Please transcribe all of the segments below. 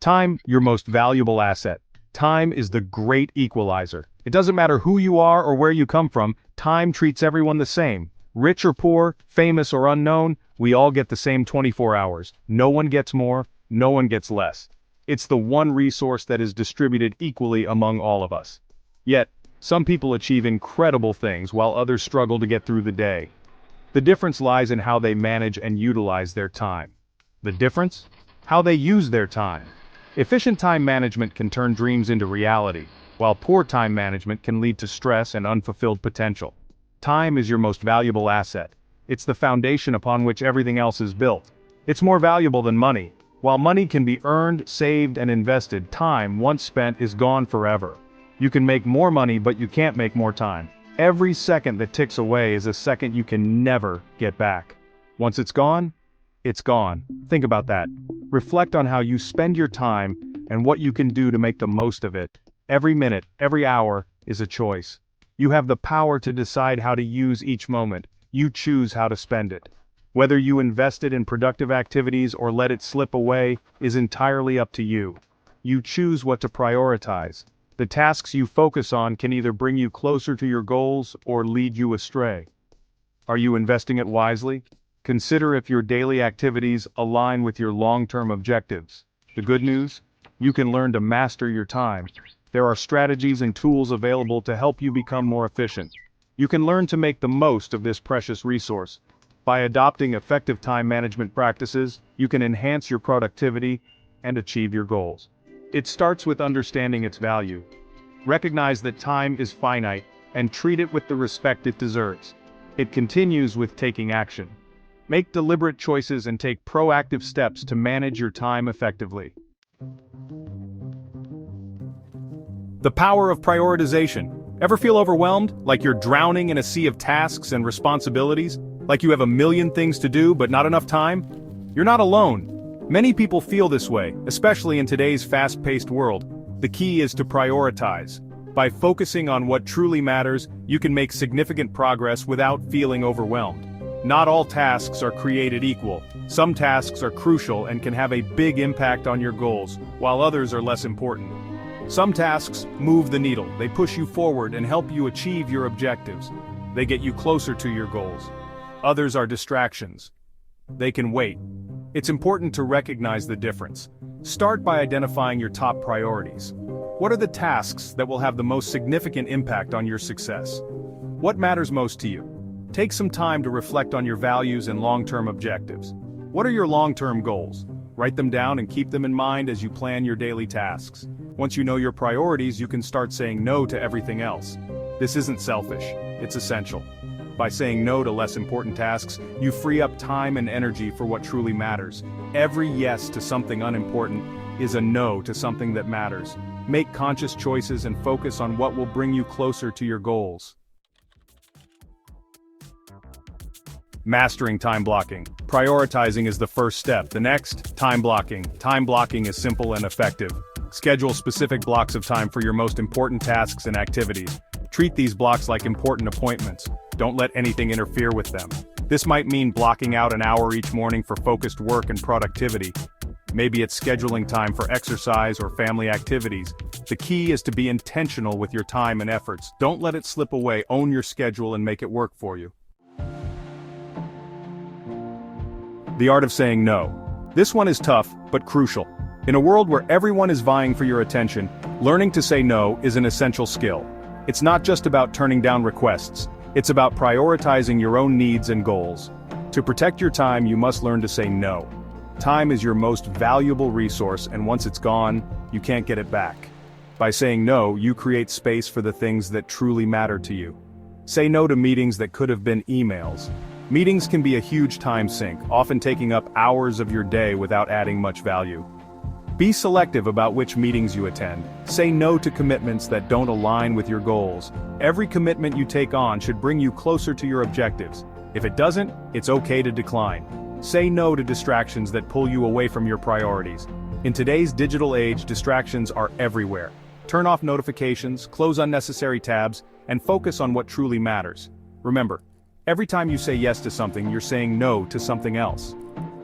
Time, your most valuable asset. Time is the great equalizer. It doesn't matter who you are or where you come from, time treats everyone the same. Rich or poor, famous or unknown, we all get the same 24 hours. No one gets more, no one gets less. It's the one resource that is distributed equally among all of us. Yet, some people achieve incredible things while others struggle to get through the day. The difference lies in how they manage and utilize their time. The difference? How they use their time. Efficient time management can turn dreams into reality, while poor time management can lead to stress and unfulfilled potential. Time is your most valuable asset. It's the foundation upon which everything else is built. It's more valuable than money. While money can be earned, saved, and invested, time, once spent, is gone forever. You can make more money, but you can't make more time. Every second that ticks away is a second you can never get back. Once it's gone, it's gone. Think about that. Reflect on how you spend your time and what you can do to make the most of it. Every minute, every hour is a choice. You have the power to decide how to use each moment. You choose how to spend it. Whether you invest it in productive activities or let it slip away is entirely up to you. You choose what to prioritize. The tasks you focus on can either bring you closer to your goals or lead you astray. Are you investing it wisely? Consider if your daily activities align with your long-term objectives. The good news? You can learn to master your time. There are strategies and tools available to help you become more efficient. You can learn to make the most of this precious resource. By adopting effective time management practices, you can enhance your productivity and achieve your goals. It starts with understanding its value. Recognize that time is finite and treat it with the respect it deserves. It continues with taking action. Make deliberate choices and take proactive steps to manage your time effectively. The power of prioritization. Ever feel overwhelmed, like you're drowning in a sea of tasks and responsibilities? Like you have a million things to do but not enough time? You're not alone. Many people feel this way, especially in today's fast-paced world. The key is to prioritize. By focusing on what truly matters, you can make significant progress without feeling overwhelmed. Not all tasks are created equal. Some tasks are crucial and can have a big impact on your goals, while others are less important. Some tasks move the needle. They push you forward and help you achieve your objectives. They get you closer to your goals. Others are distractions. They can wait. It's important to recognize the difference. Start by identifying your top priorities. What are the tasks that will have the most significant impact on your success? What matters most to you? Take some time to reflect on your values and long-term objectives. What are your long-term goals? Write them down and keep them in mind as you plan your daily tasks. Once you know your priorities, you can start saying no to everything else. This isn't selfish, it's essential. By saying no to less important tasks, you free up time and energy for what truly matters. Every yes to something unimportant is a no to something that matters. Make conscious choices and focus on what will bring you closer to your goals. Mastering time blocking. Prioritizing is the first step. The next, time blocking. Time blocking is simple and effective. Schedule specific blocks of time for your most important tasks and activities. Treat these blocks like important appointments. Don't let anything interfere with them. This might mean blocking out an hour each morning for focused work and productivity. Maybe it's scheduling time for exercise or family activities. The key is to be intentional with your time and efforts. Don't let it slip away. Own your schedule and make it work for you. The art of saying no. This one is tough, but crucial. In a world where everyone is vying for your attention, learning to say no is an essential skill. It's not just about turning down requests. It's about prioritizing your own needs and goals. To protect your time, you must learn to say no. Time is your most valuable resource, and once it's gone, you can't get it back. By saying no, you create space for the things that truly matter to you. Say no to meetings that could have been emails. Meetings can be a huge time sink, often taking up hours of your day without adding much value. Be selective about which meetings you attend. Say no to commitments that don't align with your goals. Every commitment you take on should bring you closer to your objectives. If it doesn't, it's okay to decline. Say no to distractions that pull you away from your priorities. In today's digital age, distractions are everywhere. Turn off notifications, close unnecessary tabs, and focus on what truly matters. Remember, every time you say yes to something, you're saying no to something else.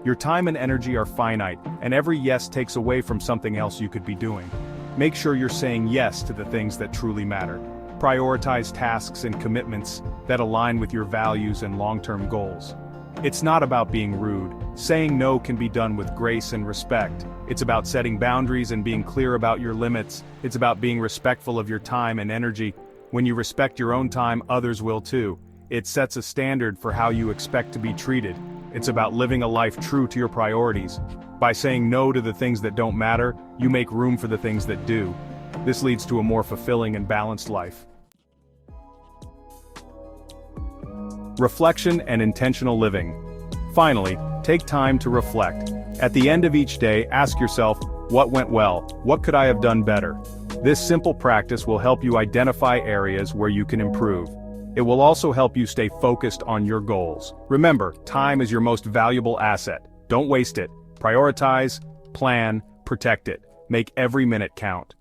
Your time and energy are finite, and every yes takes away from something else you could be doing. Make sure you're saying yes to the things that truly matter. Prioritize tasks and commitments that align with your values and long-term goals. It's not about being rude. Saying no can be done with grace and respect. It's about setting boundaries and being clear about your limits. It's about being respectful of your time and energy. When you respect your own time, others will too. It sets a standard for how you expect to be treated. It's about living a life true to your priorities. By saying no to the things that don't matter, you make room for the things that do. This leads to a more fulfilling and balanced life. Reflection and intentional living. Finally, take time to reflect. At the end of each day, ask yourself, what went well? What could I have done better? This simple practice will help you identify areas where you can improve. It will also help you stay focused on your goals. Remember, time is your most valuable asset. Don't waste it. Prioritize, plan, protect it. Make every minute count.